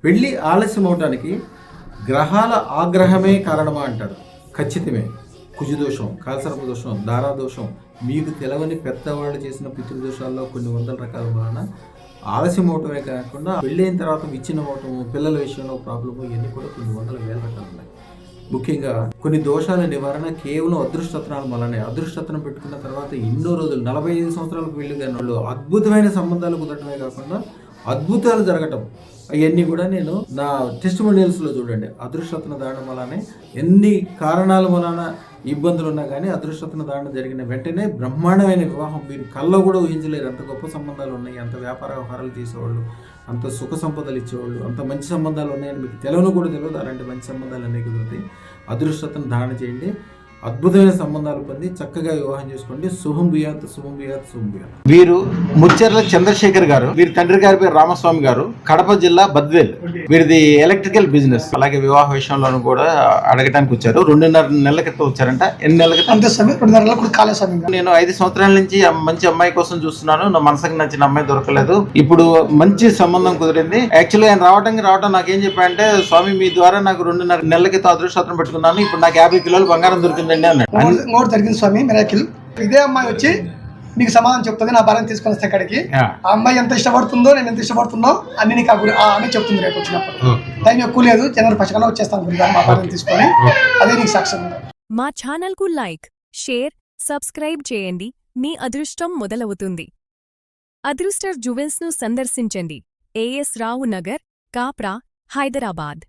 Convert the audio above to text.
పెళ్లి ఆలస్యం అవడానికి గ్రహాల ఆగ్రహమే కారణమా అంటారు. ఖచ్చితమే. కుజదోషం, కాలసర్ప దోషం, దారాదోషం, మీకు తెలవని పెద్దవాళ్ళు చేసిన పితృదోషాల్లో కొన్ని వందల రకాల వలన ఆలస్యం అవటమే కాకుండా పెళ్ళైన తర్వాత విచ్ఛిన్నం అవటము, పిల్లల విషయంలో ప్రాబ్లము, ఇవన్నీ కూడా కొన్ని వందల వేల రకాలు ఉన్నాయి. ముఖ్యంగా కొన్ని దోషాల నివారణ కేవలం అదృష్టత్నాల వల్లనే. అదృష్టత్నం పెట్టుకున్న తర్వాత ఎన్నో రోజులు 45 సంవత్సరాలకు పెళ్లి కాని వాళ్ళు అద్భుతమైన సంబంధాలు కుదరటమే కాకుండా అద్భుతాలు జరగటం, అవన్నీ కూడా నేను నా టెస్టిమోనియల్స్లో చూడండి. అదృష్టత్న దానం వలనే ఎన్ని కారణాల వలన ఇబ్బందులు ఉన్నా కానీ అదృష్టత్న దానం జరిగిన వెంటనే బ్రహ్మాండమైన వివాహం మీరు కల్లో కూడా ఊహించలేరు. అంత గొప్ప సంబంధాలు ఉన్నాయి, అంత వ్యాపార వ్యవహారాలు చేసేవాళ్ళు, అంత సుఖ సంపదలు ఇచ్చేవాళ్ళు, అంత మంచి సంబంధాలు ఉన్నాయని మీకు తెలియను కూడా తెలియదు. అలాంటి మంచి సంబంధాలు అన్నీ కుదురుతాయి. అదృష్టతను ధారణ చేయండి, అద్భుతమైన సంబంధాలు పొంది చక్కగా వివాహం చేసుకోండి. శుభం భూయాత్, శుభం భూయాత్, శుభం భూయాత్. వీరు ముచ్చెర్ల చంద్రశేఖర్ గారు, వీరి తండ్రి గారి పేరు రామస్వామి గారు, కడప జిల్లా బద్వేల్. వీరిది electrical business. అలాగే వివాహ విషయంలోనూ కూడా అడగటానికి వచ్చారు. 2.5 నెలల క్రితం వచ్చారంట. ఎన్ని నెలల క్రితం? అంతే స్వామి, 2.5 నెలలు కాలే స్వామి. నేను 5 సంవత్సరాల నుంచి మంచి అమ్మాయి కోసం చూస్తున్నాను. నా మనసుకు నచ్చిన అమ్మాయి దొరకలేదు. ఇప్పుడు మంచి సంబంధం కుదిరింది. యాక్చువల్లీ ఆయన రావటం నాకేం చెప్పారంటే, స్వామి మీ ద్వారా నాకు 2.5 నెలల క్రితం అదృష్టం పెట్టుకున్నాను, ఇప్పుడు నాకు 50 కిలోలు బంగారం దొరికిందండి అన్నాడు. ఇంకోటి జరిగింది స్వామి, మిరాకిల్. ఇదే అమ్మాయి వచ్చి నీకు సమాధానం చెప్తుంది, నా భార్యను తీసుకొని వస్తే అక్కడికి. ఆ అమ్మాయి ఎంత ఇష్టపడుతుందో, నేను ఎంత ఇష్టపడుతుందో అన్ని నీకు ఆమె చెప్తుంది రేపు వచ్చినప్పుడు. టైం ఎక్కువ లేదు, జనవరి 1 వచ్చేస్తాను గురించి మా భార్యను తీసుకొని. అదే నీకు సాక్ష్యం. మా ఛానల్ కు లైక్, షేర్, సబ్స్క్రైబ్ చేయండి. మీ అదృష్టం మొదలవుతుంది. అదృష్టర్ జువెల్స్ ను సందర్శించండి. AS రావు నగర్, కాప్రా, హైదరాబాద్.